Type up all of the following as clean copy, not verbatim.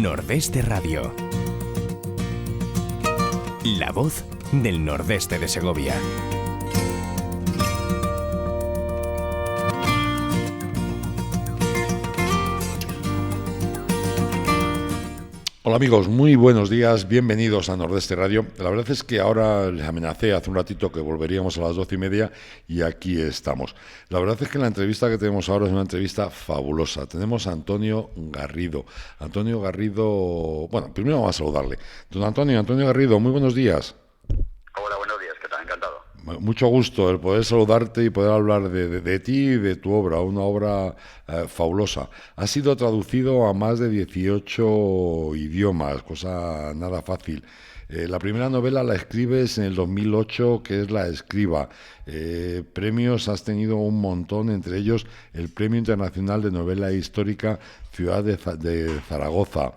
Nordeste Radio. La voz del nordeste de Segovia. Hola amigos, muy buenos días, bienvenidos a Nordeste Radio. La verdad es que ahora les amenacé hace un ratito que volveríamos a las 12:30 y aquí estamos. La verdad es que la entrevista que tenemos ahora es una entrevista fabulosa. Tenemos a Antonio Garrido. Antonio Garrido, bueno, primero vamos a saludarle. Don Antonio Garrido, muy buenos días. Hola, buenos días, ¿qué tal? Encantado. Mucho gusto el poder saludarte y poder hablar de ti y de tu obra, una obra fabulosa. Ha sido traducido a más de 18 idiomas, cosa nada fácil. La primera novela la escribes en el 2008, que es La Escriba. Premios has tenido un montón, entre ellos el Premio Internacional de Novela Histórica Ciudad de Zaragoza.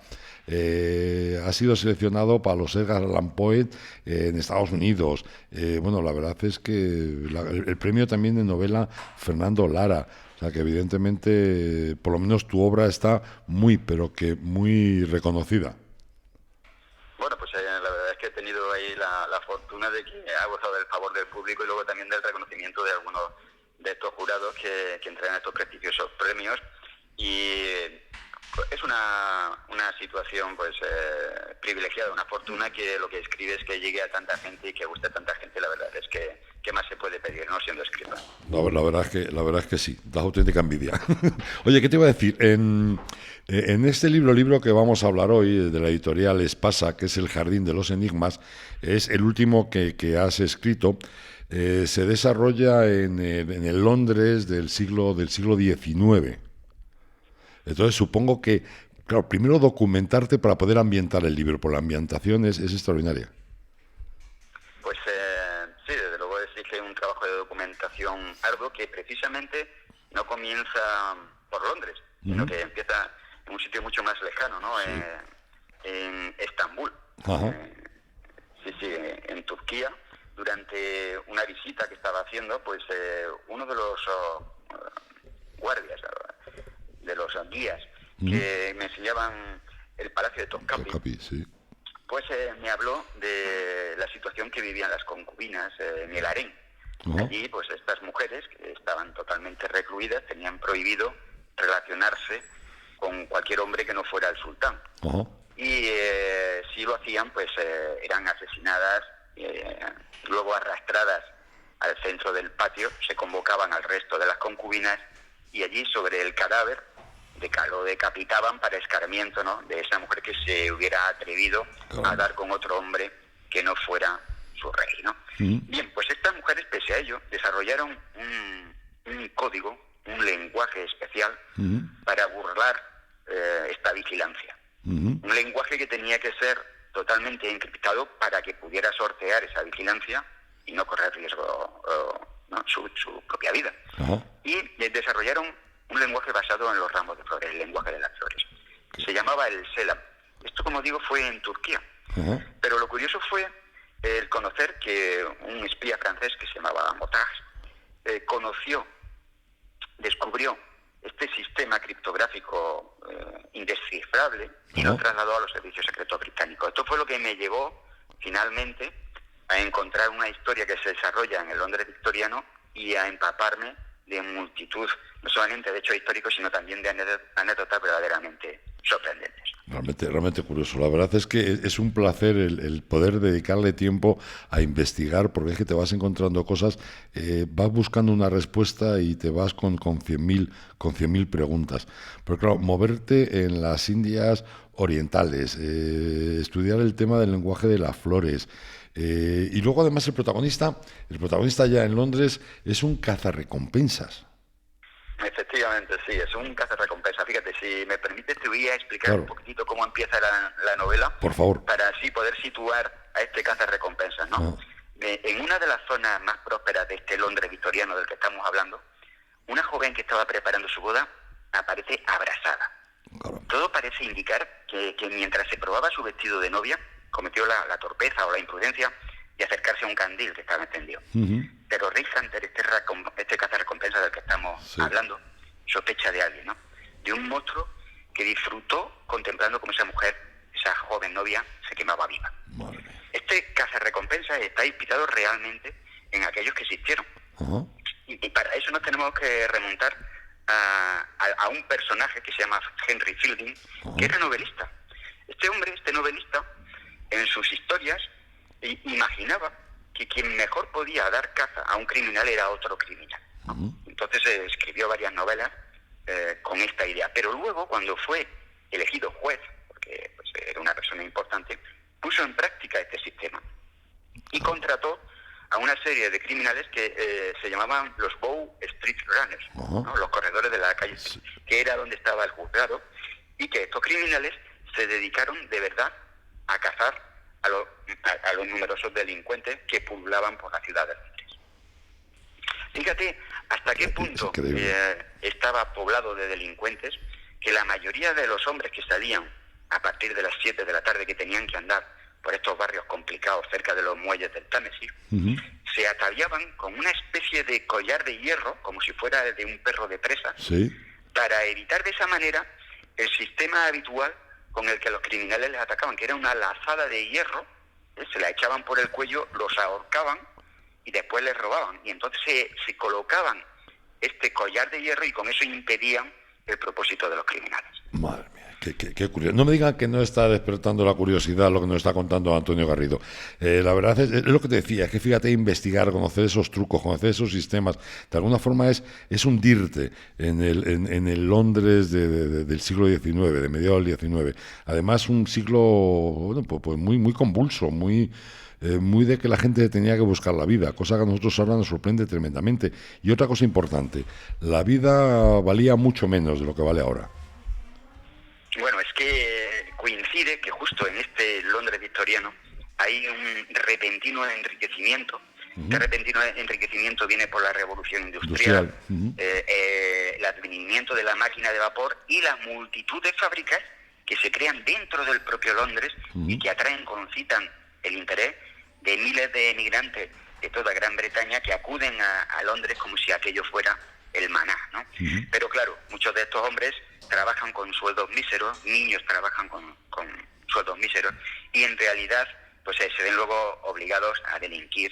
Ha sido seleccionado para los Edgar Allan Poe en Estados Unidos. Bueno, la verdad es que el premio también de novela Fernando Lara. O sea que evidentemente, por lo menos tu obra está muy, pero que muy reconocida. Bueno, pues la verdad es que he tenido ahí la fortuna de que ha gozado del favor del público y luego también del reconocimiento de algunos de estos jurados que entregan estos prestigiosos premios. Y es una situación pues privilegiada, una fortuna que lo que escribes que llegue a tanta gente y que guste a tanta gente. La verdad es que ¿qué más se puede pedir, no siendo escritor? No, la verdad es que sí, da auténtica envidia. Oye, ¿qué te iba a decir? En este libro que vamos a hablar hoy, de la editorial Espasa, que es El Jardín de los Enigmas, es el último que has escrito. Se desarrolla en el Londres del siglo XIX. Entonces supongo que, claro, primero documentarte para poder ambientar el libro, porque la ambientación es extraordinaria. Pues sí, desde luego decir que es un trabajo de documentación arduo que precisamente no comienza por Londres, sino que empieza en un sitio mucho más lejano, ¿no? Sí. En Estambul. En Turquía. Durante una visita que estaba haciendo, pues uno de los guardias, de los guías que me enseñaban el Palacio de Topkapi, sí. Pues me habló de la situación que vivían las concubinas en el harén. Allí, pues estas mujeres que estaban totalmente recluidas tenían prohibido relacionarse con cualquier hombre que no fuera el sultán. Y si lo hacían, pues eran asesinadas, luego arrastradas al centro del patio, se convocaban al resto de las concubinas y allí sobre el cadáver lo decapitaban para escarmiento, ¿no?, de esa mujer que se hubiera atrevido a dar con otro hombre que no fuera su rey, ¿no? Bien, pues estas mujeres, pese a ello, desarrollaron un código, un lenguaje especial para burlar esta vigilancia. Un lenguaje que tenía que ser totalmente encriptado para que pudiera sortear esa vigilancia y no correr riesgo su propia vida. Y desarrollaron un lenguaje basado en los ramos de flores, el lenguaje de las flores. Se llamaba el Selam. Esto, como digo, fue en Turquía. Pero lo curioso fue el conocer que un espía francés que se llamaba Motage descubrió este sistema criptográfico indescifrable y lo trasladó a los servicios secretos británicos. Esto fue lo que me llevó finalmente a encontrar una historia que se desarrolla en el Londres victoriano y a empaparme de multitud, no solamente de hechos históricos, sino también de anécdotas verdaderamente sorprendentes. Realmente curioso. La verdad es que es un placer el poder dedicarle tiempo a investigar, porque es que te vas encontrando cosas, vas buscando una respuesta y te vas con 100.000 preguntas. Pero claro, moverte en las Indias orientales, estudiar el tema del lenguaje de las flores, y luego además el protagonista ya en Londres es un cazarrecompensas. Efectivamente, sí, es un cazarrecompensas. Fíjate, si me permites te voy a explicar un poquitito cómo empieza la novela. Por favor. Para así poder situar a este cazarrecompensas, ¿no? En una de las zonas más prósperas de este Londres victoriano del que estamos hablando, una joven que estaba preparando su boda aparece abrazada. Todo parece indicar que mientras se probaba su vestido de novia, cometió la torpeza o la imprudencia de acercarse a un candil que estaba encendido. Pero Rick Hunter, este cazarrecompensas del que estamos hablando, sospecha de alguien, ¿no? De un monstruo que disfrutó contemplando cómo esa mujer, esa joven novia, se quemaba viva. Madre mía. Este cazarrecompensas está inspirado realmente en aquellos que existieron. Ajá. Y para eso nos tenemos que remontar a un personaje que se llama Henry Fielding, que era novelista. Este novelista, en sus historias, imaginaba que quien mejor podía dar caza a un criminal era otro criminal, ¿no? Entonces escribió varias novelas con esta idea. Pero luego, cuando fue elegido juez, porque pues, era una persona importante, puso en práctica este sistema y contrató a una serie de criminales que se llamaban los Bow Street Runners, ¿no? Los corredores de la calle, que era donde estaba el juzgado, y que estos criminales se dedicaron de verdad a cazar a los numerosos delincuentes que pululaban por la ciudad de Londres. Fíjate hasta qué punto estaba poblado de delincuentes, que la mayoría de los hombres que salían a partir de las 7 de la tarde, que tenían que andar por estos barrios complicados cerca de los muelles del Támesis, se ataviaban con una especie de collar de hierro, como si fuera de un perro de presa, para evitar de esa manera el sistema habitual con el que los criminales les atacaban, que era una lazada de hierro, se la echaban por el cuello, los ahorcaban y después les robaban. Y entonces se colocaban este collar de hierro y con eso impedían el propósito de los criminales. Madre mía. Qué curioso. No me digan que no está despertando la curiosidad lo que nos está contando Antonio Garrido. La verdad es lo que te decía, que fíjate, investigar, conocer esos trucos, conocer esos sistemas, de alguna forma es hundirte en el Londres del siglo XIX, de mediados del XIX. Además, un siglo bueno, pues muy convulso, muy de que la gente tenía que buscar la vida, cosa que a nosotros ahora nos sorprende tremendamente. Y otra cosa importante, la vida valía mucho menos de lo que vale ahora. Bueno, es que coincide que justo en este Londres victoriano hay un repentino enriquecimiento. Este repentino enriquecimiento viene por la revolución industrial. El advenimiento de la máquina de vapor y la multitud de fábricas que se crean dentro del propio Londres y que atraen, concitan el interés de miles de emigrantes de toda Gran Bretaña que acuden a Londres como si aquello fuera el maná, ¿no? Pero claro, muchos de estos hombres trabajan con sueldos míseros, niños trabajan con sueldos míseros, y en realidad pues se ven luego obligados a delinquir.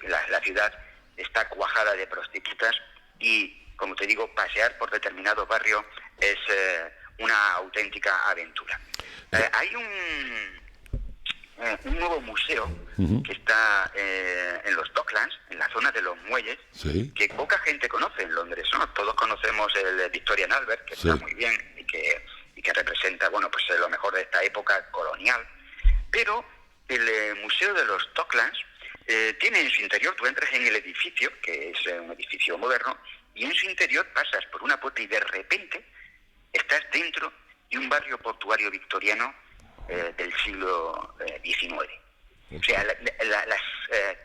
La ciudad está cuajada de prostitutas y, como te digo, pasear por determinados barrios es una auténtica aventura. Hay un nuevo museo que está en los Docklands, en la zona de los muelles, que poca gente conoce en Londres, ¿no? Todos conocemos el Victorian Albert, que está muy bien y que representa, bueno, pues lo mejor de esta época colonial, pero el Museo de los Docklands tiene en su interior, tú entras en el edificio, que es un edificio moderno, y en su interior pasas por una puerta y de repente estás dentro de un barrio portuario victoriano del siglo XIX. O sea, las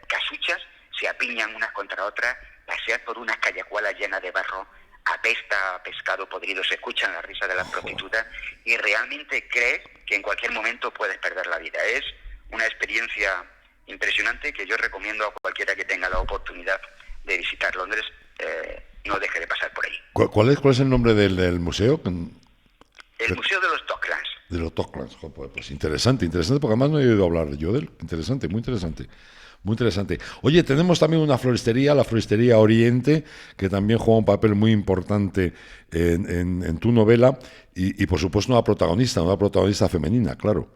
casuchas se apiñan unas contra otras, pasear por unas callejuelas llenas de barro, apesta a pescado podrido, se escuchan las risas de las prostitutas y realmente crees que en cualquier momento puedes perder la vida. Es una experiencia impresionante que yo recomiendo a cualquiera que tenga la oportunidad de visitar Londres, no deje de pasar por ahí. ¿Cuál es el nombre del museo? El Museo de los Docklands. De los Docklands, pues interesante, porque además no he oído hablar yo de él. Interesante, muy interesante. Muy interesante. Oye, tenemos también una floristería, la Floristería Oriente, que también juega un papel muy importante en tu novela y por supuesto una protagonista femenina, claro.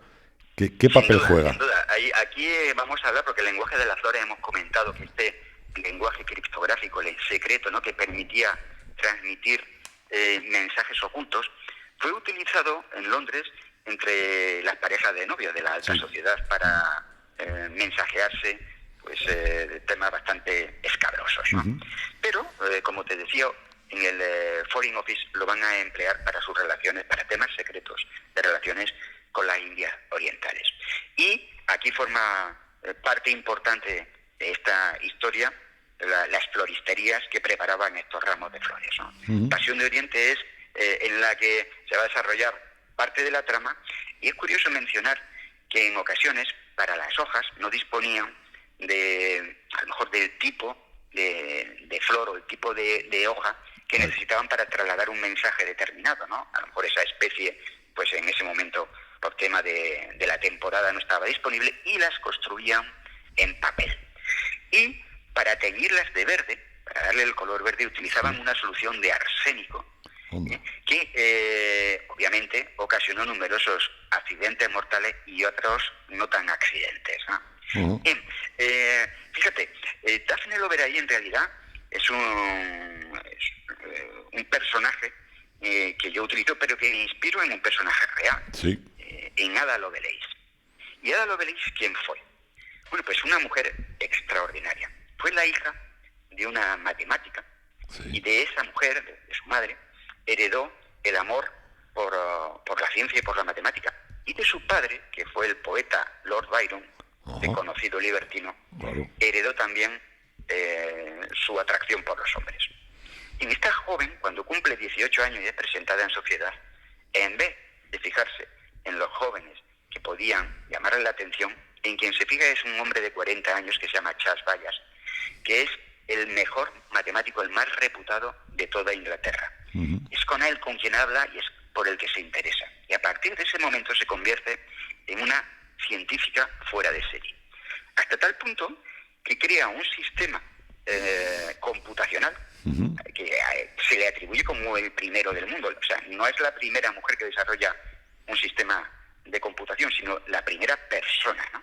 ¿Qué papel juega? Sin duda. Aquí vamos a hablar, porque el lenguaje de las flores hemos comentado que este lenguaje criptográfico, el secreto, ¿no?, que permitía transmitir mensajes ocultos, fue utilizado en Londres entre las parejas de novios de la alta sociedad para mensajearse pues de temas bastante escabrosos, ¿no? Pero, como te decía, en el Foreign Office lo van a emplear para sus relaciones, para temas secretos de relaciones con las Indias Orientales. Y aquí forma parte importante de esta historia las floristerías que preparaban estos ramos de flores, ¿no? Pasión de Oriente es en la que se va a desarrollar parte de la trama, y es curioso mencionar que en ocasiones para las hojas no disponían a lo mejor del tipo de flor o el tipo de hoja que necesitaban para trasladar un mensaje determinado, ¿no? A lo mejor esa especie, pues en ese momento, por tema de la temporada, no estaba disponible, y las construían en papel. Y para teñirlas de verde, para darle el color verde, utilizaban una solución de arsénico, que obviamente ocasionó numerosos accidentes mortales y otros no tan accidentes, ¿no? Bien, fíjate, Daphne Loveray en realidad es un personaje que yo utilizo, pero que me inspiro en un personaje real, en Ada Lovelace. ¿Y Ada Lovelace quién fue? Bueno, pues una mujer extraordinaria. Fue la hija de una matemática, y de esa mujer, de su madre, heredó el amor por la ciencia y por la matemática. Y de su padre, que fue el poeta Lord Byron, de conocido libertino, heredó también su atracción por los hombres. Y esta joven, cuando cumple 18 años y es presentada en sociedad, en vez de fijarse en los jóvenes que podían llamarle la atención, en quien se fija es un hombre de 40 años que se llama Charles Babbage, que es el mejor matemático, el más reputado de toda Inglaterra. Es con él con quien habla y es por el que se interesa. Y a partir de ese momento se convierte en una científica fuera de serie. Hasta tal punto que crea un sistema computacional que se le atribuye como el primero del mundo. O sea, no es la primera mujer que desarrolla un sistema de computación, sino la primera persona, ¿no?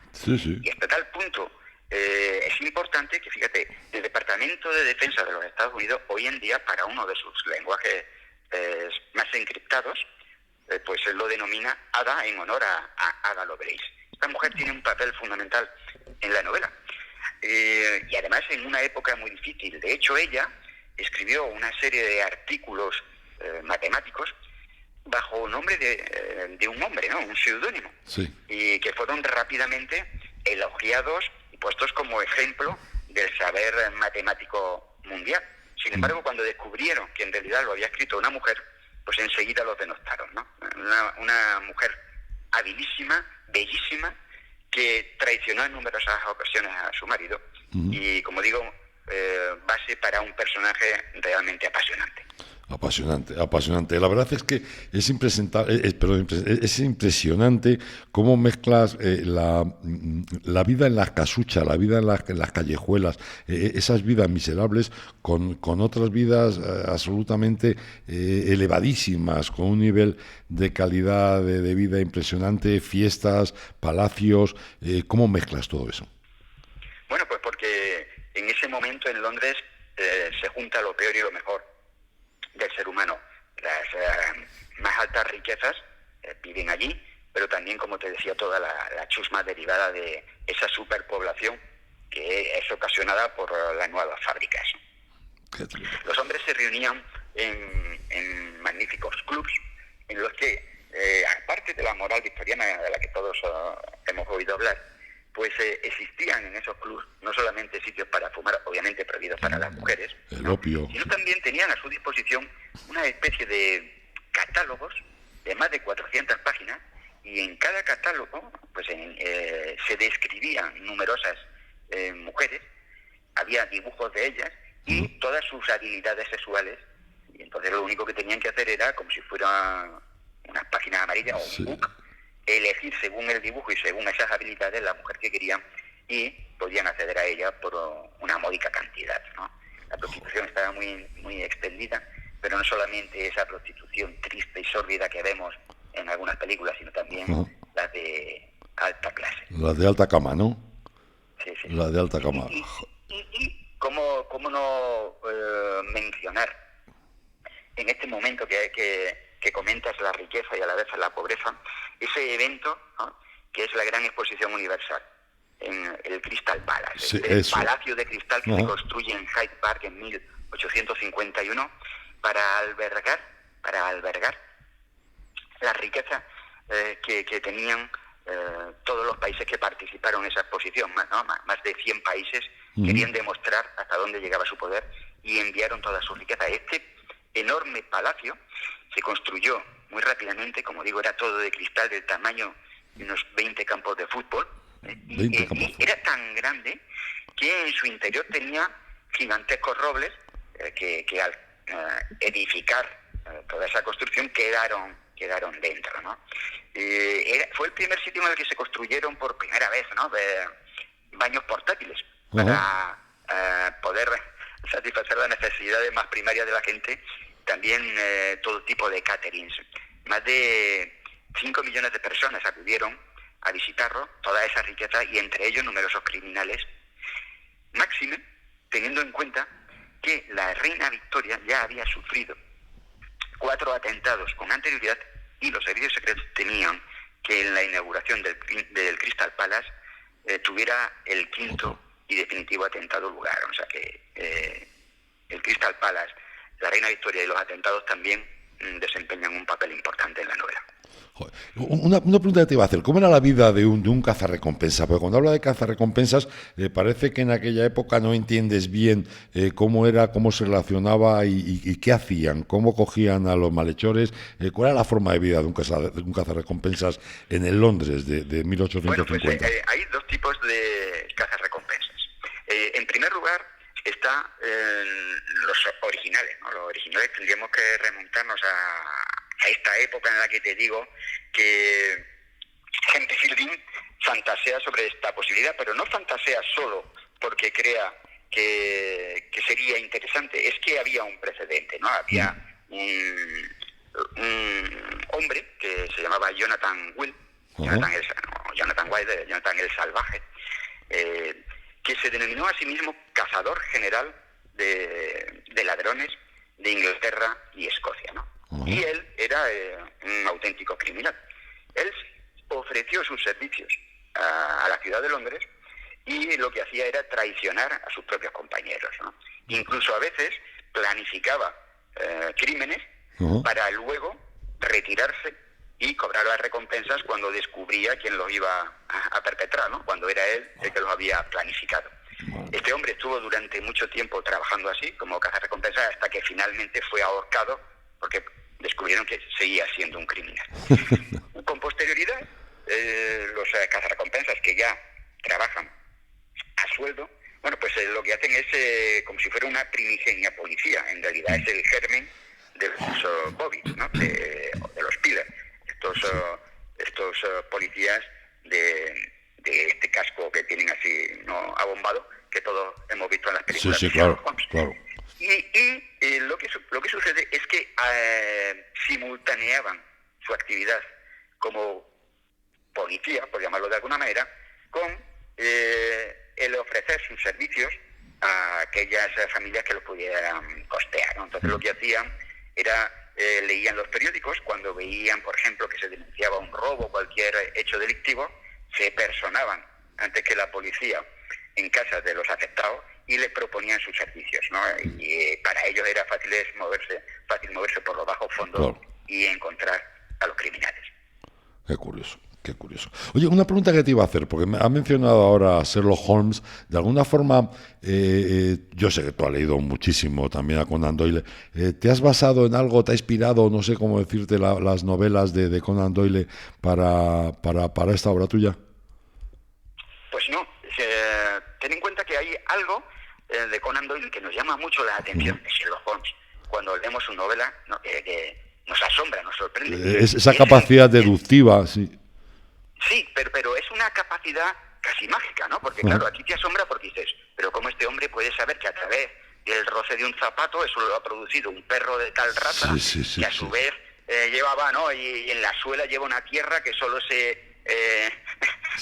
Y hasta tal punto es importante que, fíjate, el Departamento de Defensa de los Estados Unidos hoy en día, para uno de sus lenguajes más encriptados, pues él lo denomina Ada en honor a Ada Lovelace. Esta mujer tiene un papel fundamental en la novela, y además en una época muy difícil. De hecho, ella escribió una serie de artículos matemáticos bajo nombre de un hombre, ¿no? Un seudónimo, y que fueron rápidamente elogiados y puestos como ejemplo del saber matemático mundial. Sin embargo, cuando descubrieron que en realidad lo había escrito una mujer, pues enseguida los denostaron, ¿no? Una mujer habilísima, bellísima, que traicionó en numerosas ocasiones a su marido, y, como digo, base para un personaje realmente apasionante. Apasionante. La verdad es que es impresionante cómo mezclas la vida en las casuchas, la vida en las callejuelas, esas vidas miserables con otras vidas absolutamente elevadísimas, con un nivel de calidad de vida impresionante, fiestas, palacios. ¿Cómo mezclas todo eso? Bueno, pues porque en ese momento en Londres se junta lo peor y lo mejor del ser humano. Las más altas riquezas viven allí, pero también, como te decía, toda la chusma derivada de esa superpoblación que es ocasionada por las nuevas fábricas. Los hombres se reunían en magníficos clubs en los que, aparte de la moral victoriana de la que todos hemos oído hablar, pues existían en esos clubs no solamente sitios para fumar, obviamente prohibidos para las mujeres, el opio, sino también tenían a su disposición una especie de catálogos de más de 400 páginas, y en cada catálogo pues se describían numerosas mujeres, había dibujos de ellas y todas sus habilidades sexuales, y entonces lo único que tenían que hacer era, como si fuera unas páginas amarillas o un book, elegir según el dibujo y según esas habilidades la mujer que querían, y podían acceder a ella por una módica cantidad, ¿no? La prostitución estaba muy, muy extendida, pero no solamente esa prostitución triste y sórdida que vemos en algunas películas, sino también las de alta clase. Las de alta cama, ¿no? Sí. Las de alta cama. Y cómo no mencionar en este momento que comentas la riqueza y a la vez la pobreza, ese evento, ¿no?, que es la Gran Exposición Universal en el Crystal Palace, el palacio de cristal que se construye en Hyde Park en 1851 para albergar la riqueza que tenían todos los países que participaron en esa exposición, ¿no? Más de 100 países querían demostrar hasta dónde llegaba su poder y enviaron toda su riqueza. Este enorme palacio se construyó muy rápidamente, como digo, era todo de cristal del tamaño de unos 20 campos de fútbol, y era tan grande que en su interior tenía gigantescos robles que edificar toda esa construcción, quedaron dentro, ¿no? Fue el primer sitio en el que se construyeron por primera vez, ¿no?, baños portátiles para poder satisfacer las necesidades más primarias de la gente. También todo tipo de caterings. Más de 5 millones de personas acudieron a visitarlo, toda esa riqueza, y entre ellos numerosos criminales. Máxime, teniendo en cuenta que la reina Victoria ya había sufrido 4 atentados con anterioridad, y los servicios secretos temían que en la inauguración del Crystal Palace tuviera el quinto y definitivo atentado lugar. O sea que el Crystal Palace, la reina Victoria y los atentados también desempeñan un papel importante en la novela. Una pregunta que te iba a hacer: ¿cómo era la vida de un cazarrecompensa? Porque cuando habla de cazarrecompensas, parece que en aquella época no entiendes bien cómo era, cómo se relacionaba y qué hacían, cómo cogían a los malhechores, cuál era la forma de vida de un cazarrecompensas en el Londres de 1850. Bueno, pues hay 2 tipos de cazarrecompensas. En primer lugar está los originales, ¿no? Los originales tendríamos que remontarnos a esta época en la que te digo que Henry Fielding fantasea sobre esta posibilidad, pero no fantasea solo porque crea que sería interesante, es que había un precedente, ¿no? Había un hombre que se llamaba Jonathan Wild, Jonathan Wild, Jonathan el Salvaje, que se denominó a sí mismo cazador general de ladrones de Inglaterra y Escocia, ¿no? Y él era un auténtico criminal. Él ofreció sus servicios a la ciudad de Londres, y lo que hacía era traicionar a sus propios compañeros, ¿no? Incluso a veces planificaba crímenes para luego retirarse y cobrar las recompensas cuando descubría quién los iba a perpetrar, ¿no?, cuando era él el que los había planificado. Este hombre estuvo durante mucho tiempo trabajando así, como cazarrecompensas, hasta que finalmente fue ahorcado porque descubrieron que seguía siendo un criminal. Con posterioridad, los cazarrecompensas que ya trabajan a sueldo, bueno, pues lo que hacen es como si fuera una primigenia policía. En realidad es el germen de los Bobbies, ¿no?, de los Pillars, estos policías de este casco que tienen así, no abombado, que todos hemos visto en las películas. Sí, claro, claro. Y lo que sucede es que simultaneaban su actividad como policía, por llamarlo de alguna manera, con el ofrecer sus servicios a aquellas familias que los pudieran costear, ¿no? Entonces lo que hacían era leían los periódicos. Cuando veían, por ejemplo, que se denunciaba un robo o cualquier hecho delictivo, se personaban antes que la policía en casa de los afectados y les proponían sus servicios, ¿no? Y para ellos era fácil moverse por los bajos fondos, claro, y encontrar a los criminales. Qué curioso. Oye, una pregunta que te iba a hacer, porque me ha mencionado ahora a Sherlock Holmes. De alguna forma, yo sé que tú has leído muchísimo también a Conan Doyle. ¿Te has basado en algo, te ha inspirado, no sé cómo decirte, las novelas de Conan Doyle para esta obra tuya? Pues no. Ten en cuenta que hay algo de Conan Doyle que nos llama mucho la atención de Sherlock Holmes. Cuando leemos su novela, ¿no?, que nos asombra, nos sorprende. Esa capacidad deductiva, sí. Sí, pero es una capacidad casi mágica, ¿no? Porque claro, aquí te asombra porque dices, pero ¿cómo este hombre puede saber que a través del roce de un zapato eso lo ha producido un perro de tal raza, que a su vez llevaba, ¿no?, y en la suela lleva una tierra que solo se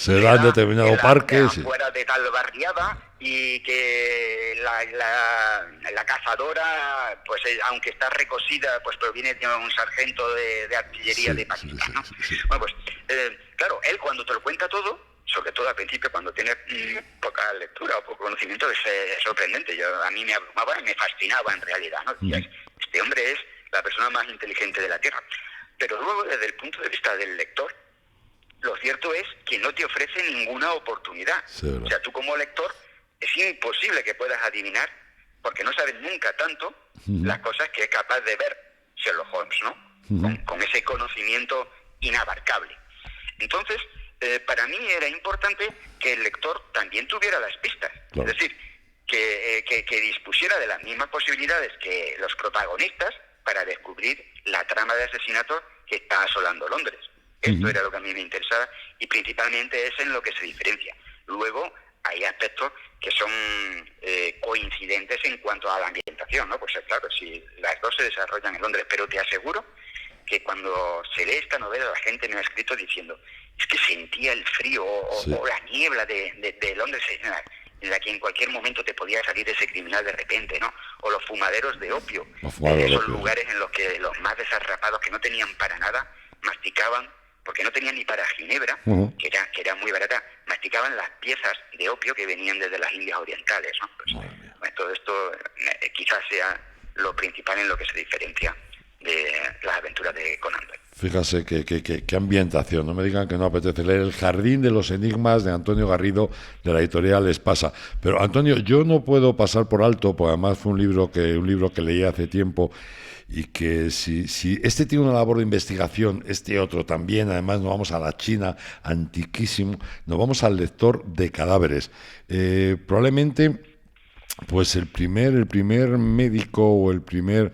da en determinado parque, fuera de tal barriada, y que la cazadora, pues aunque está recosida, pues proviene de un sargento de artillería de Pakistán, ¿no? Bueno, pues claro, él cuando te lo cuenta todo, sobre todo al principio cuando tienes poca lectura o poco conocimiento, es sorprendente. A mí me abrumaba y me fascinaba en realidad, ¿no? Este hombre es la persona más inteligente de la Tierra. Pero luego, desde el punto de vista del lector, lo cierto es que no te ofrece ninguna oportunidad. Sí, o sea, tú como lector es imposible que puedas adivinar, porque no sabes nunca tanto las cosas que es capaz de ver Sherlock Holmes, ¿no? Con ese conocimiento inabarcable. Entonces, para mí era importante que el lector también tuviera las pistas. Claro. Es decir, que dispusiera de las mismas posibilidades que los protagonistas para descubrir la trama de asesinato que está asolando Londres. Esto era lo que a mí me interesaba y principalmente es en lo que se diferencia. Luego hay aspectos que son coincidentes en cuanto a la ambientación, ¿no? Pues claro, si las dos se desarrollan en Londres, pero te aseguro que cuando se lee esta novela la gente me ha escrito diciendo es que sentía el frío o la niebla de Londres en la que en cualquier momento te podía salir ese criminal de repente, ¿no? O los fumaderos de opio, esos lugares en los que los más desarrapados que no tenían para nada masticaban, porque no tenían ni para ginebra, que era muy barata, masticaban las piezas de opio que venían desde las Indias Orientales, ¿no? Pues todo esto quizás sea lo principal en lo que se diferencia de las aventuras de Conan Doyle. Fíjese qué ambientación, no me digan que no apetece leer El Jardín de los Enigmas de Antonio Garrido, de la editorial Espasa. Pero Antonio, yo no puedo pasar por alto, porque además fue un libro que leí hace tiempo, y que si este tiene una labor de investigación, este otro también, además nos vamos a la China, antiquísimo, nos vamos al lector de cadáveres. Probablemente pues el primer médico o el primer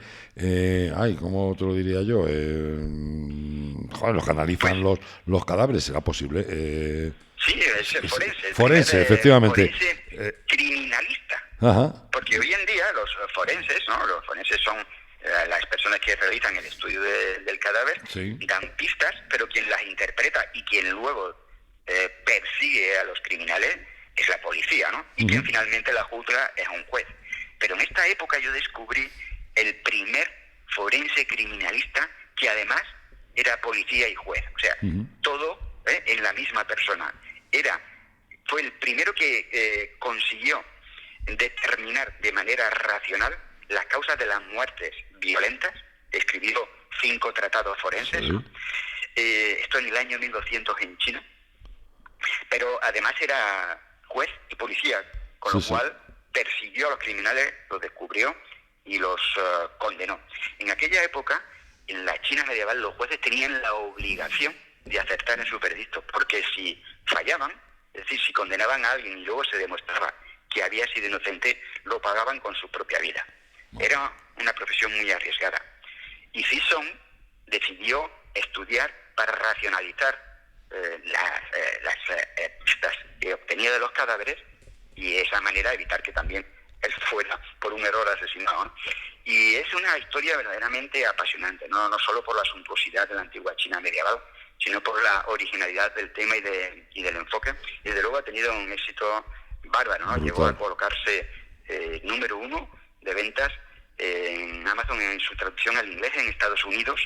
¿cómo te lo diría yo? Los que analizan los cadáveres, ¿será posible? Sí, es forense. Forense, efectivamente. Forense criminalista. Ajá. Porque hoy en día los forenses, ¿no? Los forenses son las personas que realizan el estudio del cadáver, dan pistas, pero quien las interpreta y quien luego persigue a los criminales es la policía, ¿no? Y quien finalmente la juzga es un juez. Pero en esta época yo descubrí el primer forense criminalista que además era policía y juez. O sea, todo en la misma persona. Fue el primero que consiguió determinar de manera racional las causas de las muertes violentas. Escribió 5 tratados forenses, ¿no? Esto en el año 1200 en China. Pero además era juez y policía, con lo cual persiguió a los criminales, los descubrió y los condenó. En aquella época, en la China medieval, los jueces tenían la obligación de acertar en su veredicto, porque si fallaban, es decir, si condenaban a alguien y luego se demostraba que había sido inocente, lo pagaban con su propia vida. Era una profesión muy arriesgada. Y Chisholm decidió estudiar para racionalizar las pistas que obtenía de los cadáveres y de esa manera evitar que también él fuera por un error asesinado, ¿no? Y es una historia verdaderamente apasionante, no solo por la suntuosidad de la antigua China medieval, sino por la originalidad del tema y del enfoque. Y desde luego ha tenido un éxito bárbaro, ¿no? Llegó a colocarse número 1 de ventas en Amazon en su traducción al inglés en Estados Unidos,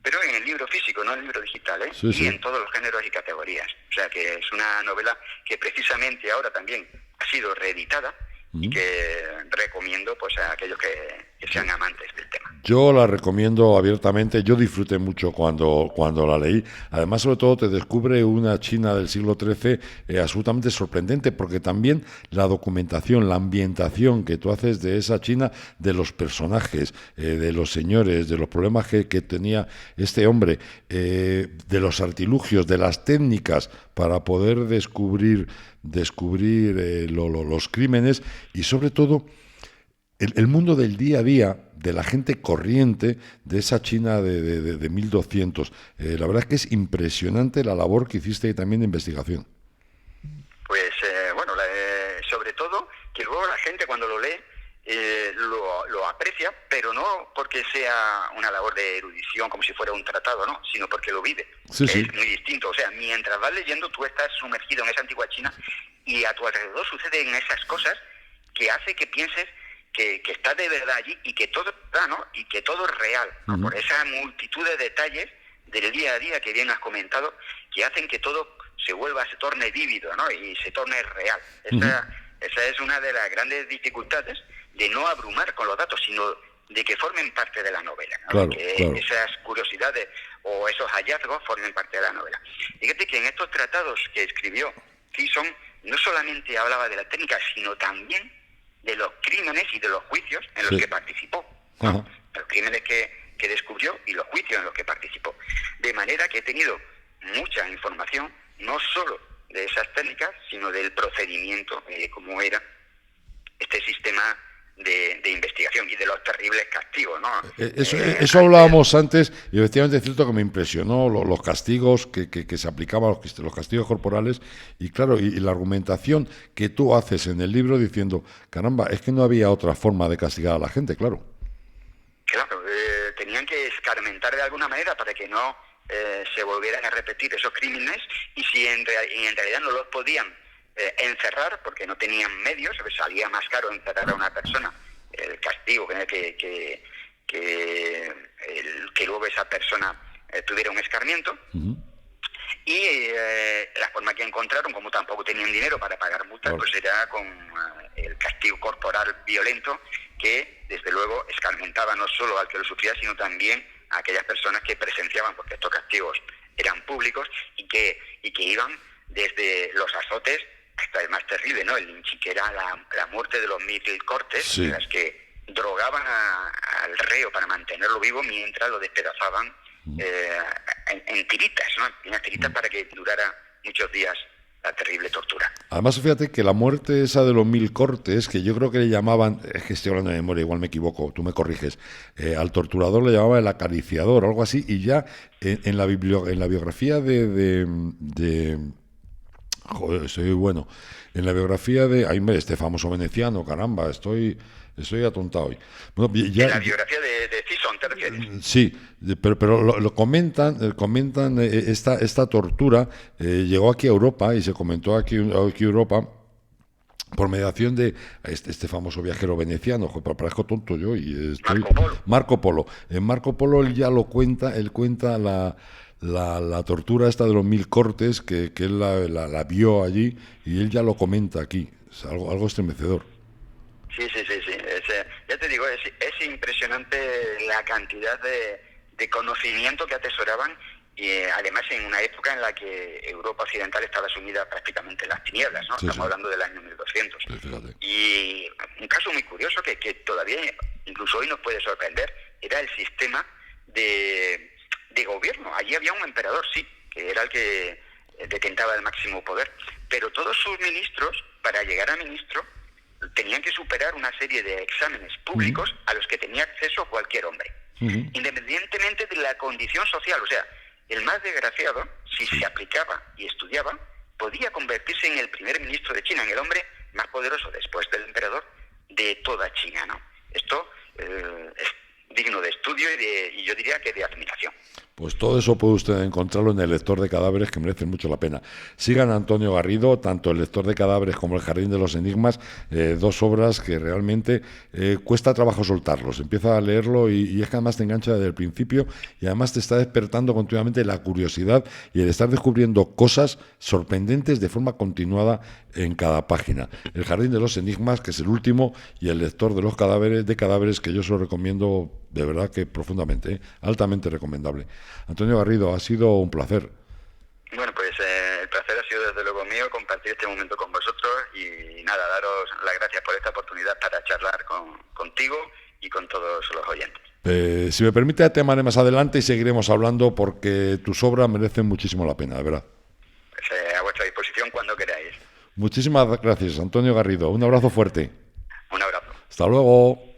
pero en el libro físico, no en el libro digital, y en todos los géneros y categorías. O sea que es una novela que precisamente ahora también ha sido reeditada y que recomiendo pues a aquellos que sean amantes del tema. Yo la recomiendo abiertamente, yo disfruté mucho cuando la leí. Además, sobre todo, te descubre una China del siglo XIII absolutamente sorprendente, porque también la documentación, la ambientación que tú haces de esa China, de los personajes, de los señores, de los problemas que tenía este hombre, de los artilugios, de las técnicas para poder descubrir los crímenes y, sobre todo, el mundo del día a día de la gente corriente de esa China de 1200. La verdad es que es impresionante la labor que hiciste también de investigación. Pues sobre todo que luego la gente cuando lo lee lo aprecia, pero no porque sea una labor de erudición como si fuera un tratado, no, sino porque lo vive. Es muy distinto. O sea, mientras vas leyendo tú estás sumergido en esa antigua China y a tu alrededor suceden esas cosas que hace que pienses que está de verdad allí y que todo está, ¿no? Y que todo es real, ¿no? Por esa multitud de detalles del día a día que bien has comentado, que hacen que todo se torne vívido, ¿no? Y se torne real. Esa es una de las grandes dificultades de no abrumar con los datos, sino de que formen parte de la novela, ¿no? Claro. Esas curiosidades o esos hallazgos formen parte de la novela. Fíjate que en estos tratados que escribió Chisholm no solamente hablaba de la técnica, sino también de los crímenes y de los juicios en los que participó, ¿no? Los crímenes que descubrió y los juicios en los que participó. De manera que he tenido mucha información, no solo de esas técnicas, sino del procedimiento, cómo era, este sistema de investigación y de los terribles castigos, ¿no? Eso hablábamos antes, y efectivamente es cierto que me impresionó los castigos que se aplicaban, los castigos corporales, y claro, y la argumentación que tú haces en el libro diciendo, caramba, es que no había otra forma de castigar a la gente, claro. Claro, tenían que escarmentar de alguna manera para que no se volvieran a repetir esos crímenes, y si en realidad no los podían encerrar porque no tenían medios, salía más caro encerrar a una persona, el castigo que luego esa persona tuviera un escarmiento. Uh-huh. Y la forma que encontraron, como tampoco tenían dinero para pagar multas, pues era con el castigo corporal violento, que desde luego escarmentaba no solo al que lo sufría, sino también a aquellas personas que presenciaban, porque estos castigos eran públicos y que iban desde los azotes hasta el más terrible, ¿no? El linchi, que era la muerte de los 1000 cortes, sí, en las que drogaban al reo para mantenerlo vivo mientras lo despedazaban en tiritas, ¿no? En unas tiritas para que durara muchos días la terrible tortura. Además, fíjate que la muerte esa de los 1000 cortes, que yo creo que le llamaban, es que estoy hablando de memoria, igual me equivoco, tú me corriges, al torturador le llamaba el acariciador, algo así, y ya en la biografía joder, soy bueno. En la biografía de este famoso veneciano, caramba, estoy atontado hoy. Bueno, ya, en la biografía de Cison, ¿te refieres? Sí, pero lo comentan esta tortura llegó aquí a Europa y se comentó aquí Europa por mediación de este famoso viajero veneciano. Parezco tonto yo y estoy Marco Polo. En Marco Polo él ya lo cuenta, él cuenta la tortura esta de los 1000 cortes que él la vio allí, y él ya lo comenta aquí. Es algo estremecedor. Sí. Ya te digo, es impresionante la cantidad de conocimiento que atesoraban, y además en una época en la que Europa occidental estaba sumida prácticamente en las tinieblas, ¿no? Sí, Estamos hablando del año 1200. Sí, y un caso muy curioso que todavía, incluso hoy nos puede sorprender, era el sistema de gobierno. Allí había un emperador, sí, que era el que detentaba el máximo poder, pero todos sus ministros, para llegar a ministro, tenían que superar una serie de exámenes públicos a los que tenía acceso cualquier hombre, independientemente de la condición social. O sea, el más desgraciado, si se aplicaba y estudiaba, podía convertirse en el primer ministro de China, en el hombre más poderoso después del emperador de toda China, ¿no? Esto es digno de estudio y yo diría que de admiración. Pues todo eso puede usted encontrarlo en El lector de cadáveres, que merecen mucho la pena. Sigan a Antonio Garrido, tanto El lector de cadáveres como El jardín de los enigmas, dos obras que realmente cuesta trabajo soltarlos. Empieza a leerlo y es que además te engancha desde el principio, y además te está despertando continuamente la curiosidad y el estar descubriendo cosas sorprendentes de forma continuada en cada página. El jardín de los enigmas, que es el último, y El lector de los cadáveres, que yo se lo recomiendo de verdad que profundamente, altamente recomendable. Antonio Garrido, ha sido un placer. Bueno, pues el placer ha sido desde luego mío compartir este momento con vosotros, y nada, daros las gracias por esta oportunidad para charlar contigo y con todos los oyentes. Si me permite, te llamaré más adelante y seguiremos hablando, porque tus obras merecen muchísimo la pena, de verdad. Pues, a vuestra disposición cuando queráis. Muchísimas gracias, Antonio Garrido. Un abrazo fuerte. Un abrazo. Hasta luego.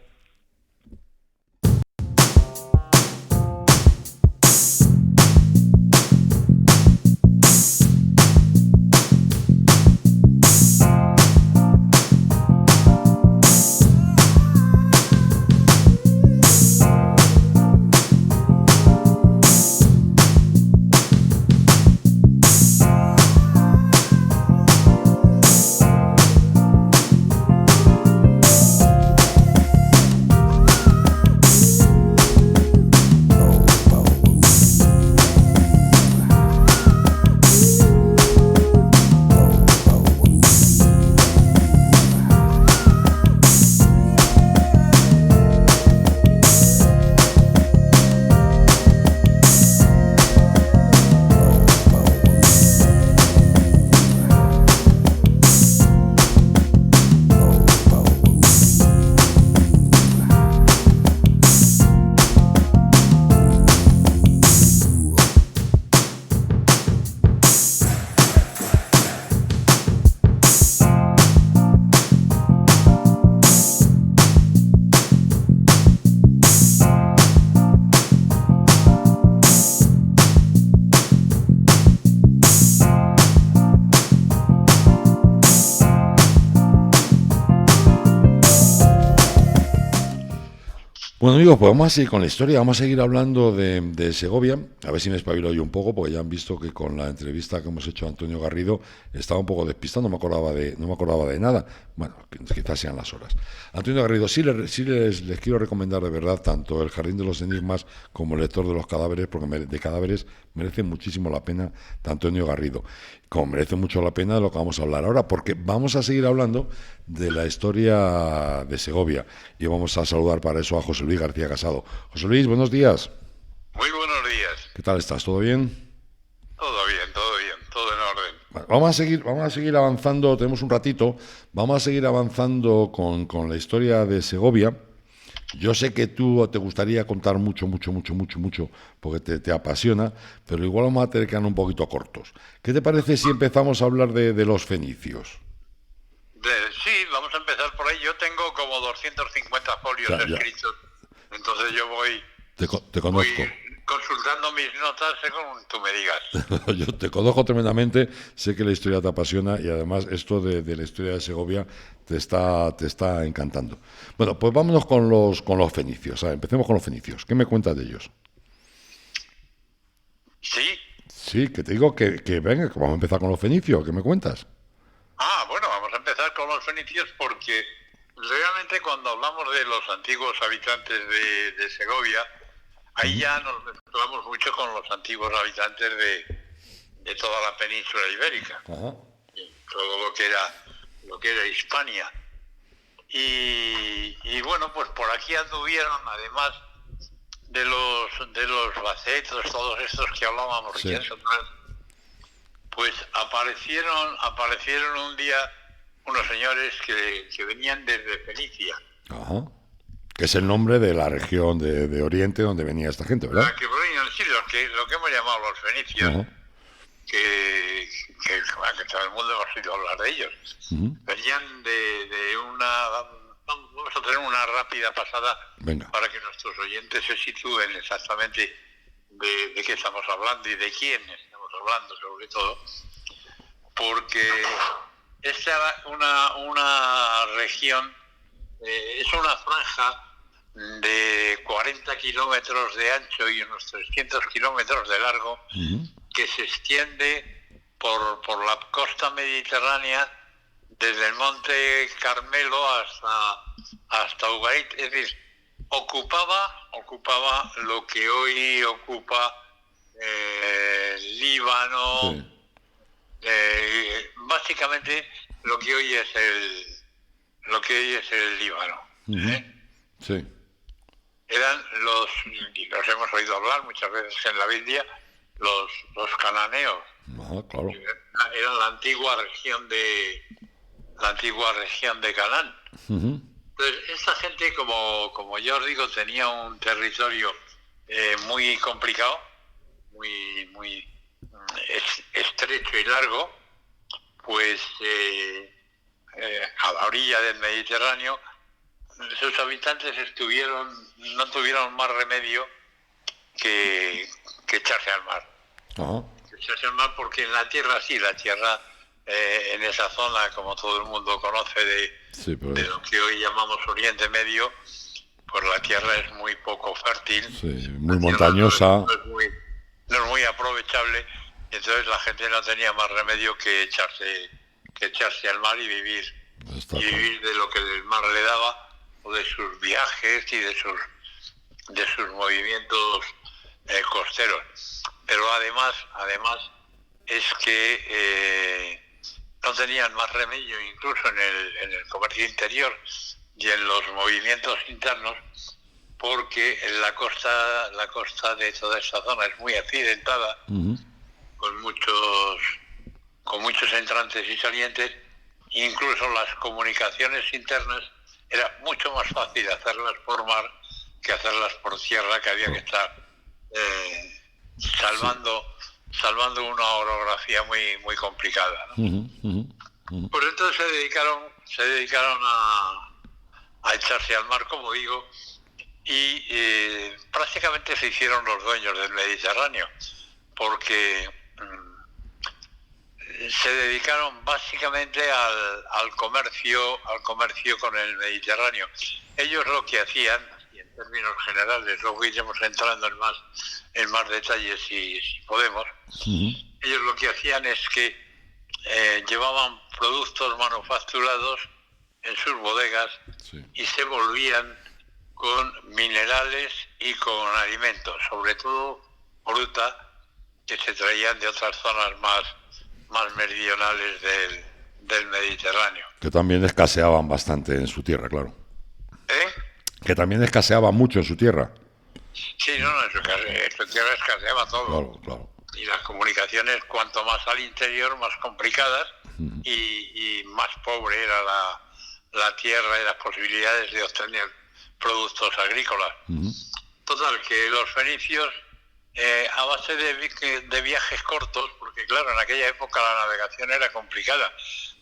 Bueno, amigos, pues vamos a seguir con la historia, vamos a seguir hablando de Segovia, a ver si me espabilo yo un poco, porque ya han visto que con la entrevista que hemos hecho a Antonio Garrido estaba un poco despistado, no me acordaba de nada. Bueno, quizás sean las horas. Antonio Garrido, les quiero recomendar de verdad tanto El Jardín de los Enigmas como El Lector de los Cadáveres, porque de cadáveres merece muchísimo la pena de Antonio Garrido, como merece mucho la pena de lo que vamos a hablar ahora, porque vamos a seguir hablando de la historia de Segovia y vamos a saludar para eso a José Luis García Casado. José Luis, buenos días. Muy buenos días. ¿Qué tal estás? ¿Todo bien? Todo bien, todo en orden. Bueno, vamos a seguir avanzando, tenemos un ratito, vamos a seguir avanzando con la historia de Segovia. Yo sé que tú te gustaría contar mucho, porque te apasiona, pero igual vamos a tener que quedar un poquito cortos. ¿Qué te parece si empezamos a hablar de los fenicios? Sí, vamos a empezar por ahí. Yo tengo como 250 folios escritos, entonces yo voy... Te conozco. Voy consultando mis notas según tú me digas. Yo te conozco tremendamente, sé que la historia te apasiona y además esto de la historia de Segovia te está encantando. Bueno, pues vámonos con los fenicios. Empecemos con los fenicios. ¿Qué me cuentas de ellos? Sí. Sí, que te digo que venga, que vamos a empezar con los fenicios. ¿Qué me cuentas? Bueno, vamos a empezar con los fenicios porque realmente cuando hablamos de los antiguos habitantes de Segovia, ahí ya nos mezclamos mucho con los antiguos habitantes de toda la península ibérica. Ajá. Todo lo que era Hispania. Y bueno, pues por aquí anduvieron, además de los bacetos, todos estos que hablábamos, sí, pues aparecieron un día unos señores que venían desde Fenicia. Ajá. Que es el nombre de la región de Oriente donde venía esta gente, ¿verdad? Que venían, sí, lo que hemos llamado los fenicios. Ajá. Que todo el mundo hemos oído hablar de ellos. Uh-huh. Venían de una... Vamos a tener una rápida pasada. Venga, para que nuestros oyentes se sitúen exactamente de qué estamos hablando y de quién estamos hablando, sobre todo, porque esta era una región, es una franja de 40 kilómetros de ancho y unos 300 kilómetros de largo, uh-huh, que se extiende por la costa mediterránea desde el monte Carmelo hasta Ugarit. Es decir, ocupaba lo que hoy ocupa Líbano, sí, básicamente lo que hoy es el Líbano. uh-huh, sí. Eran y los hemos oído hablar muchas veces en la Biblia, los cananeos. Claro. Eran la antigua región de Canaán. Uh-huh. Entonces, esta gente, como ya os digo, tenía un territorio muy complicado, muy estrecho y largo, pues a la orilla del Mediterráneo. Sus habitantes no tuvieron más remedio que echarse al mar. Uh-huh. Echarse al mar porque en la tierra, en esa zona, como todo el mundo conoce de lo que hoy llamamos Oriente Medio, pues la tierra es muy poco fértil, sí, muy montañosa, no es muy aprovechable, y entonces la gente no tenía más remedio que echarse al mar y vivir de lo que el mar le daba, o de sus viajes y de sus movimientos costeros. Pero además es que no tenían más remedio, incluso en el comercio interior y en los movimientos internos, porque la costa de toda esa zona es muy accidentada, uh-huh, con muchos entrantes y salientes. Incluso las comunicaciones internas era mucho más fácil hacerlas por mar que hacerlas por tierra, que había que estar salvando una orografía muy complicada, ¿no? Uh-huh, uh-huh, uh-huh. Pues entonces se dedicaron a echarse al mar, como digo, y prácticamente se hicieron los dueños del Mediterráneo, porque se dedicaron básicamente al comercio con el Mediterráneo. Ellos lo que hacían, términos generales, luego iremos entrando en más detalles si podemos. Ellos lo que hacían es que llevaban productos manufacturados en sus bodegas y se volvían con minerales y con alimentos, sobre todo fruta, que se traían de otras zonas más meridionales del Mediterráneo. Que también escaseaban bastante en su tierra, claro. Que también escaseaba mucho en su tierra. Sí, en su tierra escaseaba todo. Claro. Y las comunicaciones, cuanto más al interior, más complicadas y más pobre era la tierra y las posibilidades de obtener productos agrícolas. Total, que los fenicios, a base de viajes cortos, porque claro, en aquella época la navegación era complicada.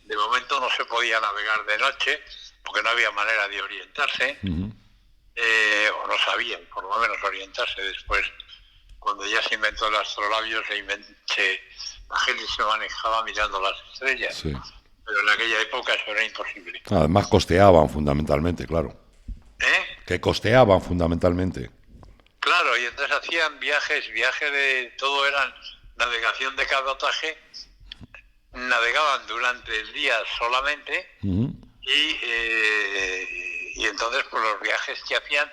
De momento no se podía navegar de noche, porque no había manera de orientarse, o no sabían, por lo menos, orientarse. Después, cuando ya se inventó el astrolabio, la gente se manejaba mirando las estrellas. Sí. Pero en aquella época eso era imposible. Además costeaban fundamentalmente, claro. Que costeaban fundamentalmente. Claro, y entonces hacían viajes de todo, eran navegación de cabotaje, navegaban durante el día solamente y entonces pues los viajes que hacían,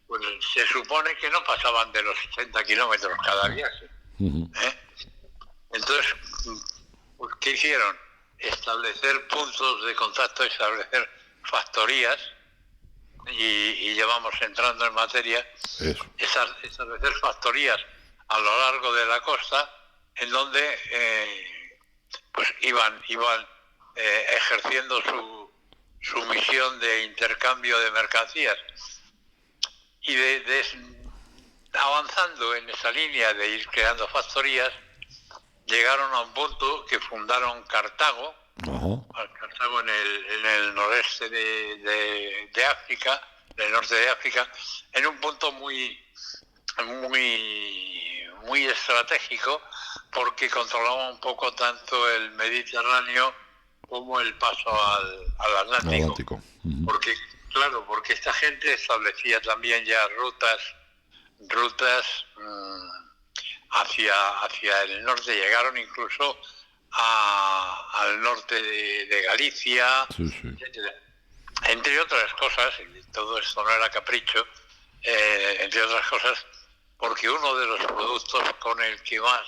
pues se supone que no pasaban de los 80 kilómetros cada viaje. Entonces, pues, ¿qué hicieron? Establecer puntos de contacto, establecer factorías, y ya vamos entrando en materia, establecer factorías a lo largo de la costa, en donde pues iban ejerciendo su misión de intercambio de mercancías. Y avanzando en esa línea de ir creando factorías, llegaron a un punto que fundaron Cartago, Cartago en el noreste de África, del norte de África, en un punto muy estratégico, porque controlaba un poco tanto el Mediterráneo como el paso al Atlántico. Porque esta gente establecía también ya rutas hacia el norte, llegaron incluso al norte de Galicia, etcétera. Entre otras cosas, y todo esto no era capricho, entre otras cosas, porque uno de los productos con el que más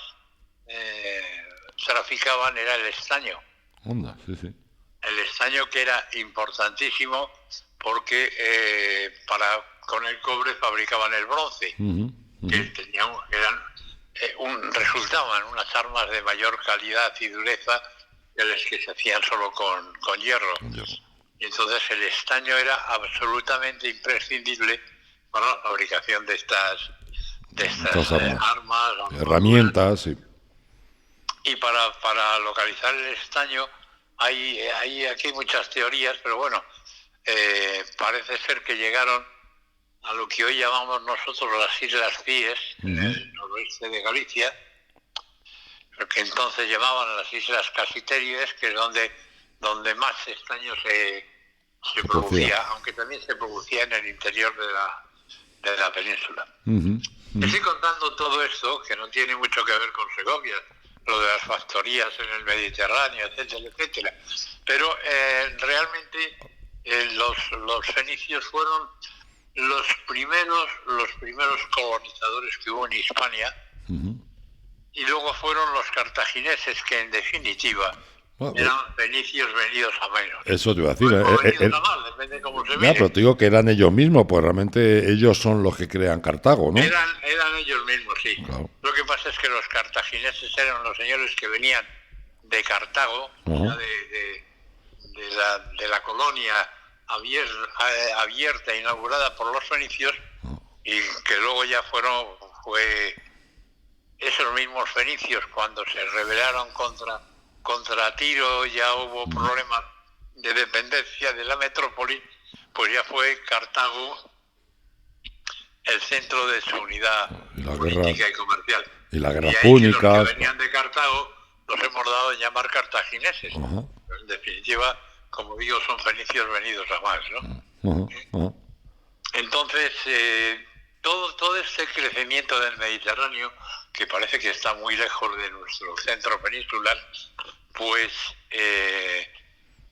traficaban era el estaño. El estaño, que era importantísimo porque con el cobre fabricaban el bronce, que resultaban unas armas de mayor calidad y dureza que las que se hacían solo con hierro. Y entonces el estaño era absolutamente imprescindible para la fabricación de estas armas, herramientas. Sí. Y para localizar el estaño hay aquí muchas teorías, pero bueno, parece ser que llegaron a lo que hoy llamamos nosotros las Islas Cíes, en el noroeste de Galicia, lo que entonces llamaban las Islas Casitérides, que es donde más estaño se producía, aunque también se producía en el interior de la península. Estoy contando todo esto, que no tiene mucho que ver con Segovia, lo de las factorías en el Mediterráneo, etcétera, etcétera. Pero realmente los fenicios fueron los primeros colonizadores que hubo en Hispania, y luego fueron los cartagineses, que en definitiva eran fenicios venidos a menos. Eso te iba a decir. Depende cómo se mire. Pero te digo que eran ellos mismos, pues realmente ellos son los que crean Cartago, ¿no? Eran ellos mismos, sí. Claro. Lo que pasa es que los cartagineses eran los señores que venían de Cartago, de la colonia abierta, inaugurada por los fenicios, y que luego ya fue esos mismos fenicios, cuando se rebelaron contra Tiro, ya hubo problemas de dependencia de la metrópoli, pues ya fue Cartago el centro de su unidad política y comercial. Y las guerras púnicas. Los que venían de Cartago los hemos dado en llamar cartagineses. Pero en definitiva, como digo, son fenicios venidos a más, ¿no? Entonces, todo este crecimiento del Mediterráneo, que parece que está muy lejos de nuestro centro peninsular, pues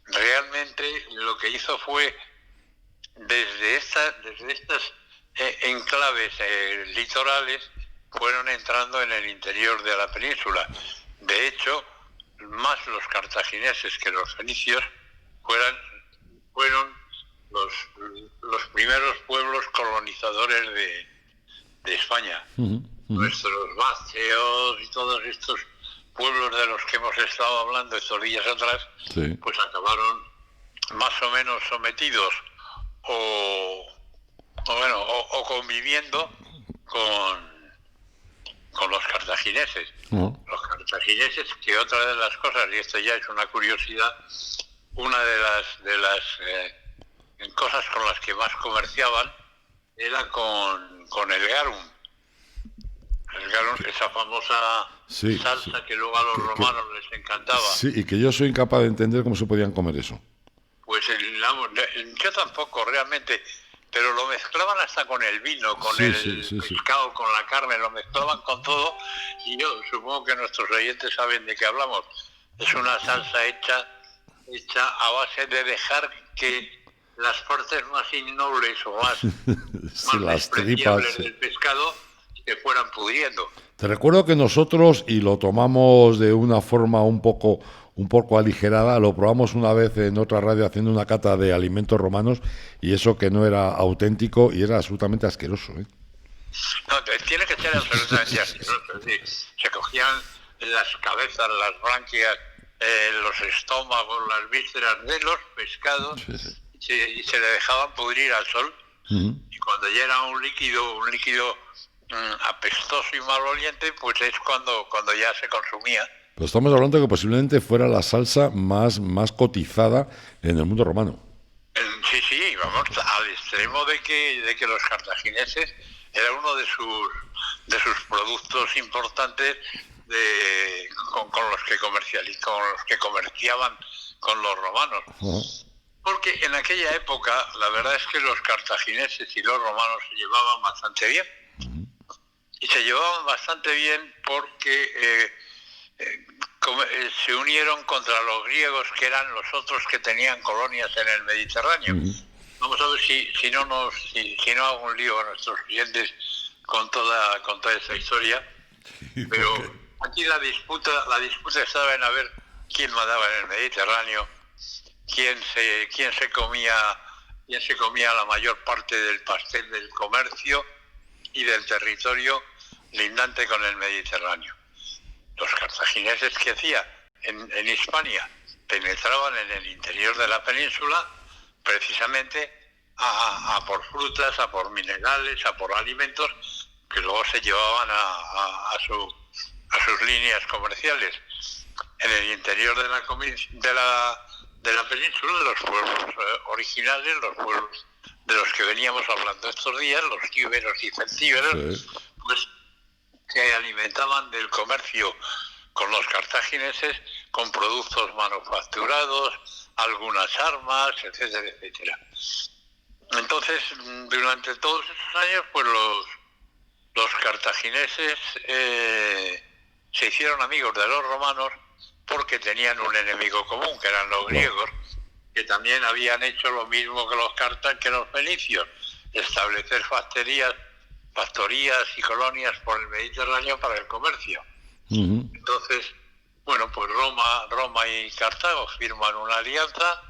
realmente lo que hizo fue, desde estas enclaves litorales, fueron entrando en el interior de la península. De hecho, más los cartagineses que los fenicios fueron los primeros pueblos colonizadores de España. Nuestros váceos y todos estos pueblos de los que hemos estado hablando estos días atrás, sí, pues acabaron más o menos sometidos o conviviendo con los cartagineses. Los cartagineses, que otra de las cosas, y esto ya es una curiosidad, una de las cosas con las que más comerciaban era con el garum. El garum, esa famosa salsa que luego a los romanos les encantaba. Sí, y que yo soy incapaz de entender cómo se podían comer eso. Pues yo tampoco realmente, pero lo mezclaban hasta con el vino, con el pescado, con la carne, lo mezclaban con todo, y yo supongo que nuestros oyentes saben de qué hablamos. Es una salsa hecha a base de dejar que las partes más innobles o más las tripas del pescado se fueran pudriendo. Te recuerdo que nosotros, y lo tomamos de una forma un poco aligerada, lo probamos una vez en otra radio haciendo una cata de alimentos romanos, y eso que no era auténtico y era absolutamente asqueroso, ¿eh? No, tiene que ser absolutamente asqueroso. Se cogían las cabezas, las branquias, los estómagos, las vísceras de los pescados, y se le dejaban pudrir al sol. Y cuando ya era un líquido apestoso y maloliente, pues es cuando ya se consumía. Pero estamos hablando de que posiblemente fuera la salsa más cotizada en el mundo romano. Sí, vamos, al extremo de que los cartagineses era uno de sus productos importantes con los que comerciaban con los romanos. Porque en aquella época la verdad es que los cartagineses y los romanos se llevaban bastante bien. Y se llevaban bastante bien porque se unieron contra los griegos, que eran los otros que tenían colonias en el Mediterráneo. Vamos a ver si no hago un lío a nuestros clientes con toda esa historia. Pero aquí la disputa estaba en a ver quién mandaba en el Mediterráneo, quién se comía la mayor parte del pastel del comercio y del territorio lindante con el Mediterráneo. Los cartagineses, que hacían en Hispania, penetraban en el interior de la península precisamente a por frutas, a por minerales, a por alimentos que luego se llevaban a sus líneas comerciales. En el interior de la península, los pueblos originales, los pueblos de los que veníamos hablando estos días, los íberos y celtíberos, pues se alimentaban del comercio con los cartagineses, con productos manufacturados, algunas armas, etcétera, etcétera. Entonces, durante todos esos años, pues los cartagineses se hicieron amigos de los romanos porque tenían un enemigo común, que eran los griegos, que también habían hecho lo mismo que los fenicios, establecer factorías y colonias por el Mediterráneo para el comercio. Entonces, bueno, pues Roma y Cartago firman una alianza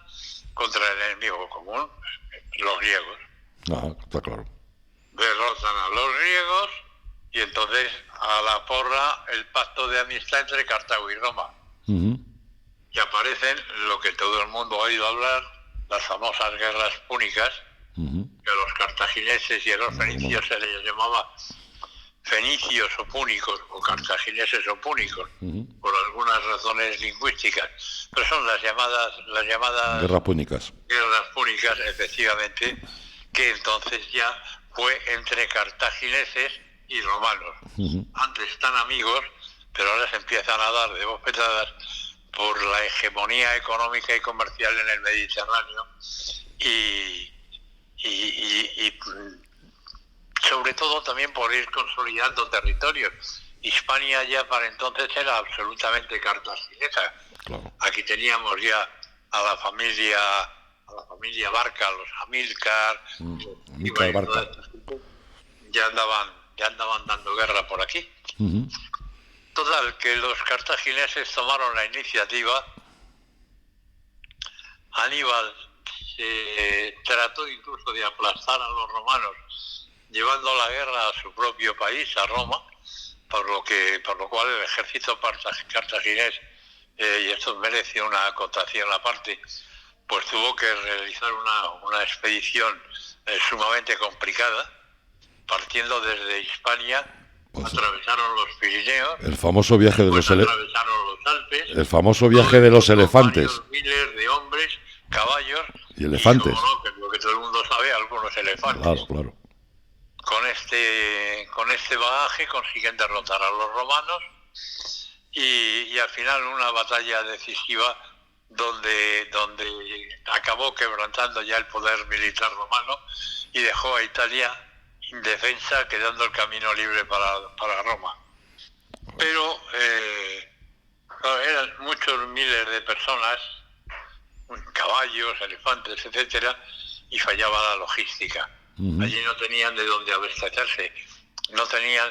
contra el enemigo común, los griegos. Está claro. Derrotan a los griegos y entonces a la porra el pacto de amistad entre Cartago y Roma. Y aparecen lo que todo el mundo ha oído hablar, las famosas guerras púnicas, que a los cartagineses y a los fenicios se les llamaba fenicios o púnicos, o cartagineses o púnicos, por algunas razones lingüísticas, pero son las llamadas guerras púnicas. Guerras púnicas, efectivamente, que entonces ya fue entre cartagineses y romanos. Antes tan amigos, pero ahora se empiezan a dar de bofetadas por la hegemonía económica y comercial en el Mediterráneo, y y sobre todo también por ir consolidando territorios. Hispania ya para entonces era absolutamente cartaginesa. Claro. Aquí teníamos ya a la familia Barca, los Amílcar, Amílcar Barca. Ya andaban dando guerra por aquí. Uh-huh. Total, que los cartagineses tomaron la iniciativa. Aníbal trató incluso de aplastar a los romanos, llevando la guerra a su propio país, a Roma, por lo cual el ejército cartaginés, y esto merece una acotación aparte, pues tuvo que realizar una expedición sumamente complicada, partiendo desde Hispania, atravesaron los Pirineos, el famoso viaje de los atravesaron los Alpes, el famoso viaje de los elefantes, miles de hombres, caballos y elefantes, y, como no, que lo que todo el mundo sabe, algunos elefantes. Claro. Con este bagaje consiguen derrotar a los romanos y al final una batalla decisiva donde acabó quebrantando ya el poder militar romano y dejó a Italia indefensa, quedando el camino libre para Roma. Pero eran muchos miles de personas, caballos, elefantes, etcétera, y fallaba la logística. Uh-huh. Allí no tenían de dónde abastecerse, no tenían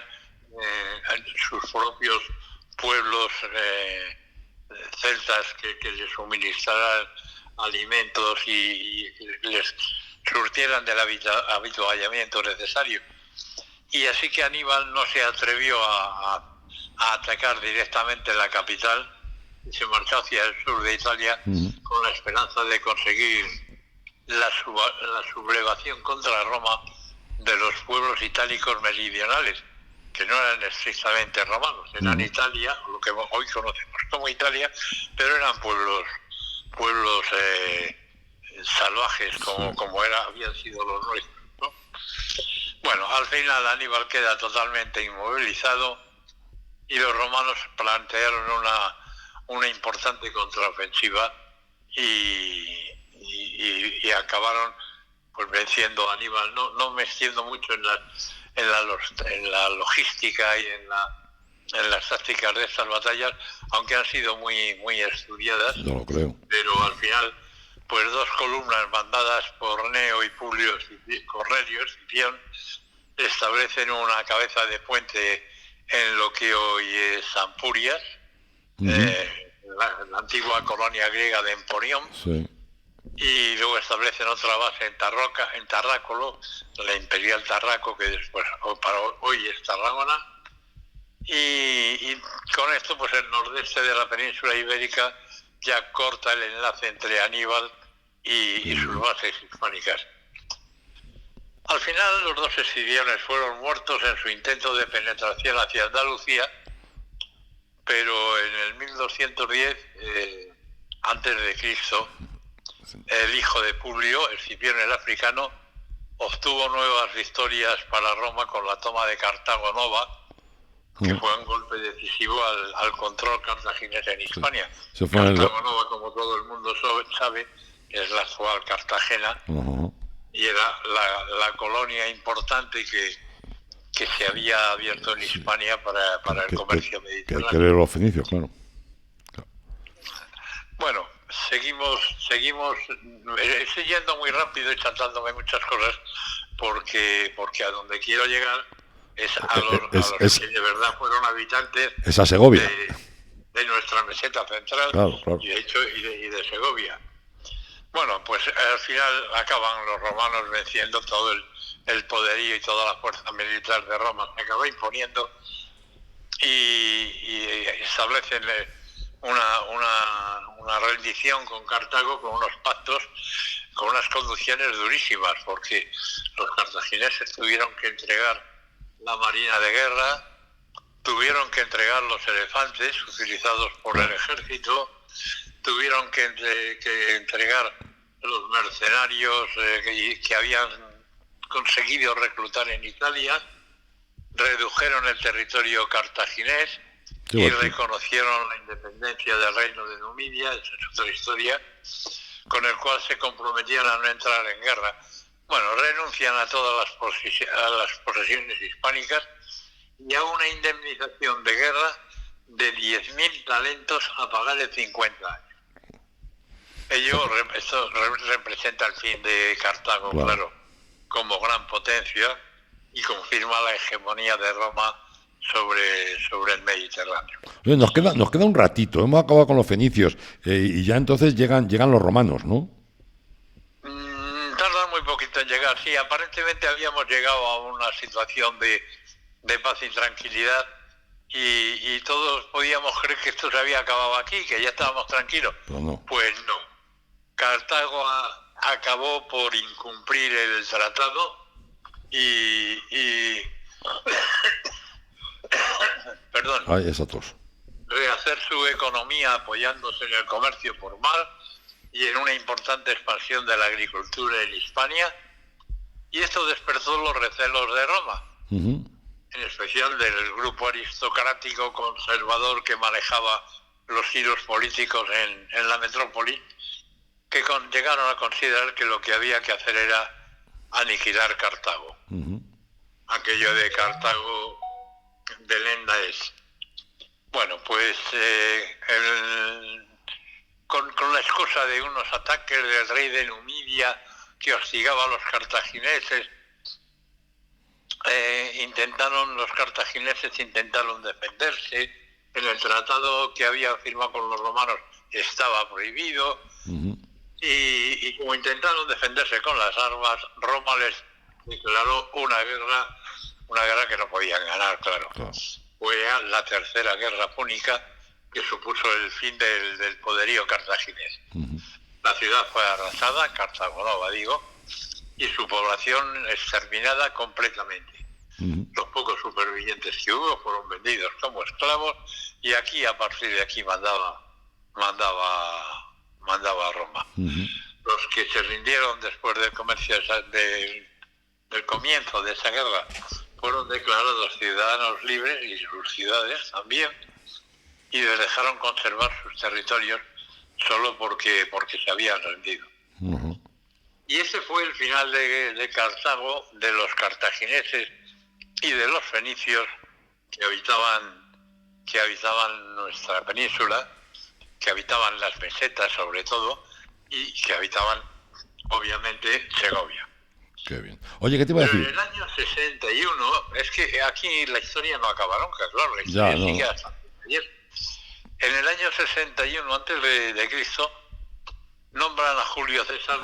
sus propios pueblos celtas que les suministraran alimentos y les surtieran del habituallamiento necesario. Y así que Aníbal no se atrevió a atacar directamente la capital y se marchó hacia el sur de Italia con la esperanza de conseguir la sublevación contra Roma de los pueblos itálicos meridionales, que no eran estrictamente romanos, eran Italia, lo que hoy conocemos como Italia, pero eran pueblos salvajes como habían sido los nuestros, ¿no? Bueno, al final Aníbal queda totalmente inmovilizado y los romanos plantearon una importante contraofensiva y acabaron pues venciendo a Aníbal. No me extiendo mucho en la logística y en las tácticas de estas batallas, aunque han sido muy estudiadas. No lo creo. Pero al final, pues dos columnas mandadas por Neo y Cornelio Escipión establecen una cabeza de puente en lo que hoy es Ampurias, la antigua colonia griega de Emporión. Sí. Y luego establecen otra base en Tarrácolo, la Imperial Tarraco, que después para hoy es Tarragona, y con esto pues el nordeste de la península ibérica ya corta el enlace entre Aníbal y sus bases hispánicas. Al final los dos escipiones fueron muertos en su intento de penetración hacia Andalucía, pero en el 1210 antes de Cristo, el hijo de Publio, Escipión el africano, obtuvo nuevas victorias para Roma con la toma de Cartago Nova, que fue un golpe decisivo al control cartaginés en Hispania. Cartago Nova, como todo el mundo sabe, es la actual Cartagena, y era la colonia importante que se había abierto en Hispania para el comercio mediterráneo. Que eran los fenicios, claro. Bueno, seguimos, estoy yendo muy rápido y saltándome muchas cosas porque a donde quiero llegar es a los que de verdad fueron habitantes esa Segovia de nuestra meseta central, claro. y de Segovia. Bueno, pues al final acaban los romanos venciendo todo el poderío y toda la fuerza militar de Roma, se acaba imponiendo y establecen una rendición con Cartago, con unos pactos, con unas condiciones durísimas, porque los cartagineses tuvieron que entregar la marina de guerra, tuvieron que entregar los elefantes utilizados por el ejército, tuvieron que entregar los mercenarios que habían conseguido reclutar en Italia, redujeron el territorio cartaginés y reconocieron la independencia del reino de Numidia, esa es otra historia, con el cual se comprometían a no entrar en guerra. bueno, renuncian a todas a las posesiones hispánicas y a una indemnización de guerra de 10.000 talentos a pagar en 50 años. Esto representa el fin de Cartago, claro, como gran potencia, y confirma la hegemonía de Roma sobre el Mediterráneo. Nos queda un ratito, hemos acabado con los fenicios, y ya entonces llegan los romanos, ¿no? Tardan muy poquito en llegar, sí, aparentemente habíamos llegado a una situación de paz y tranquilidad, y todos podíamos creer que esto se había acabado aquí, que ya estábamos tranquilos. Pero no. Pues no. Cartago acabó por incumplir el tratado y perdón, esa tos. Rehacer su economía apoyándose en el comercio por mar y en una importante expansión de la agricultura en Hispania, y esto despertó los recelos de Roma, en especial del grupo aristocrático conservador que manejaba los hilos políticos en la metrópoli, que llegaron a considerar que lo que había que hacer era aniquilar Cartago. Aquello de Cartago de lenda es. Bueno, pues con la excusa de unos ataques del rey de Numidia que hostigaba a los cartagineses, los cartagineses intentaron defenderse. En el tratado que había firmado con los romanos estaba prohibido. Y como intentaron defenderse con las armas, Roma les declaró una guerra que no podían ganar, claro. Fue la tercera guerra púnica, que supuso el fin del poderío cartaginés. La ciudad fue arrasada, Cartago Nova digo, y su población exterminada completamente. Los pocos supervivientes que hubo fueron vendidos como esclavos, y a partir de aquí mandaba Roma. Los que se rindieron después del comienzo de esa guerra fueron declarados ciudadanos libres, y sus ciudades también, y les dejaron conservar sus territorios solo porque se habían rendido. Y ese fue el final de Cartago, de los cartagineses y de los fenicios que habitaban nuestra península, que habitaban las mesetas sobre todo, y que habitaban obviamente Segovia. Qué bien. Oye, ¿qué te iba a decir? En el año 61, es que aquí la historia no acaba nunca, claro, la historia sigue hasta ayer. En el año 61 antes de Cristo, nombran a Julio César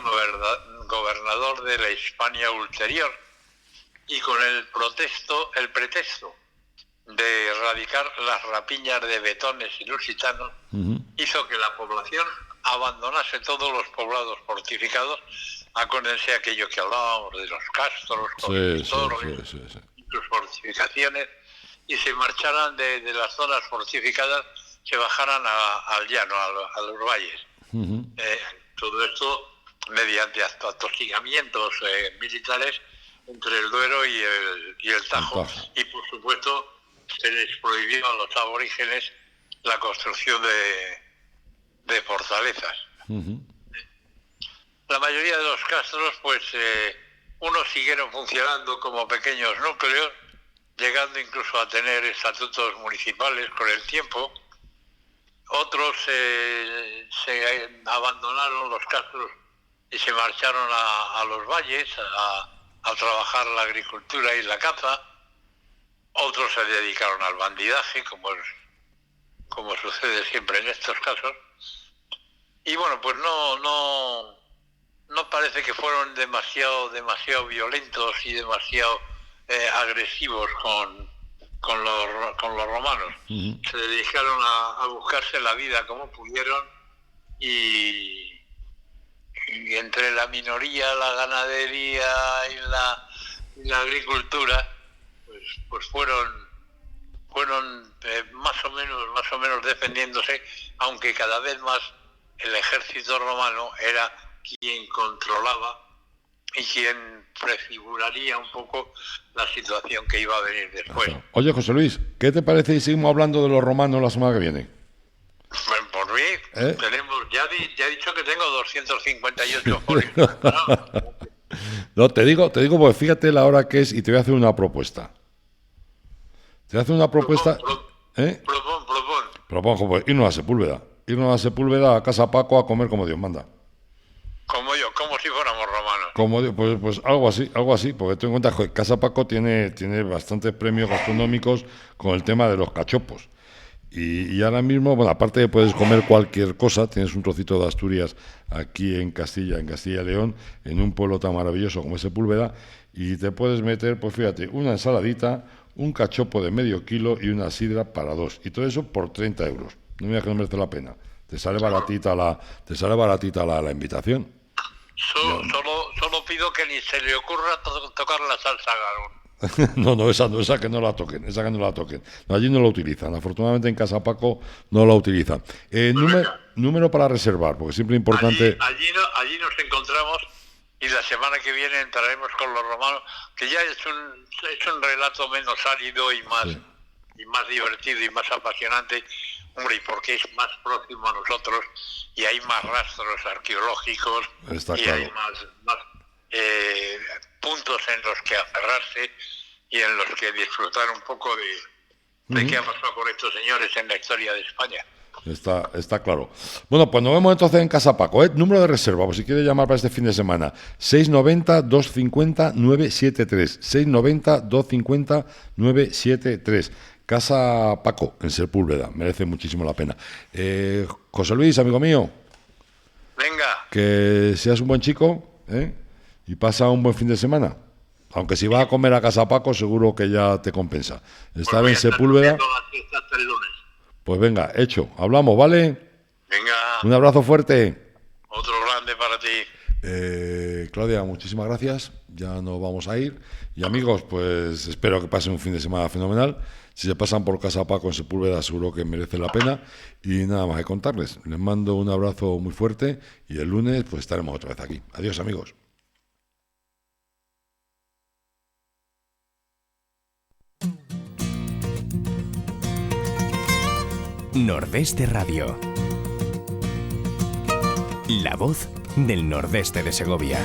gobernador de la Hispania ulterior, y con el pretexto de erradicar las rapiñas de betones y lusitanos, hizo que la población abandonase todos los poblados fortificados. Acuérdense aquello que hablábamos de los castros, sus fortificaciones, y se marcharan de las zonas fortificadas, se bajaran al llano, a los valles. Todo esto mediante atosigamientos militares entre el Duero y el Tajo, y por supuesto se les prohibió a los aborígenes la construcción de fortalezas. La mayoría de los castros, pues unos siguieron funcionando como pequeños núcleos, llegando incluso a tener estatutos municipales con el tiempo. Otros se abandonaron los castros y se marcharon a los valles a trabajar la agricultura y la caza. Otros se dedicaron al bandidaje, como sucede siempre en estos casos. Y bueno, pues no parece que fueron demasiado violentos y demasiado agresivos con los romanos. Se dedicaron a buscarse la vida como pudieron, y entre la minoría, la ganadería y la agricultura, pues fueron más o menos defendiéndose, aunque cada vez más el ejército romano era quien controlaba y quien prefiguraría un poco la situación que iba a venir después. Oye, José Luis, ¿qué te parece si seguimos hablando de los romanos la semana que viene? Bueno, por mí, tenemos, ya he dicho que tengo 258 folios. No, te digo porque fíjate la hora que es y te voy a hacer una propuesta. Te voy a hacer una propuesta... Propongo, pues, irnos a Sepúlveda. Irnos a Sepúlveda, a Casa Paco, a comer como Dios manda. Como si fuéramos romanos. Pues algo así, porque ten en cuenta que Casa Paco tiene bastantes premios gastronómicos con el tema de los cachopos. Y ahora mismo, bueno, aparte de puedes comer cualquier cosa, tienes un trocito de Asturias aquí en Castilla y León, en un pueblo tan maravilloso como es Sepúlveda, y te puedes meter, pues fíjate, una ensaladita, un cachopo de medio kilo y una sidra para 2. Y todo eso por 30 euros. No me digas que no merece la pena. Te sale baratita la invitación. Solo pido que ni se le ocurra tocar la salsa galón. No, esa que no la toquen, No, allí no la utilizan, afortunadamente en Casa Paco no la utilizan. Número para reservar, porque siempre es importante... Allí nos encontramos y la semana que viene entraremos con los romanos, que ya es un relato menos árido y más divertido y más apasionante, hombre, y porque es más próximo a nosotros y hay más rastros arqueológicos. Está y claro. Hay más puntos en los que aferrarse y en los que disfrutar un poco de qué ha pasado con estos señores en la historia de España. Está claro. Bueno, pues nos vemos entonces en Casa Paco, ¿eh? Número de reserva, por si quiere llamar para este fin de semana. 690-250-973. 690-250-973. Casa Paco, en Sepúlveda. Merece muchísimo la pena. José Luis, amigo mío. Venga. Que seas un buen chico, ¿eh? Y pasa un buen fin de semana. Aunque si vas a comer a Casa Paco, seguro que ya te compensa. Estar en Sepúlveda. Pues venga, hecho. Hablamos, ¿vale? Venga. Un abrazo fuerte. Otro grande para ti. Claudia, muchísimas gracias. Ya nos vamos a ir. Y amigos, pues espero que pasen un fin de semana fenomenal. Si se pasan por Casa Paco en Sepúlveda, seguro que merece la pena. Y nada más que contarles. Les mando un abrazo muy fuerte y el lunes pues estaremos otra vez aquí. Adiós, amigos. Nordeste Radio. La voz del Nordeste de Segovia.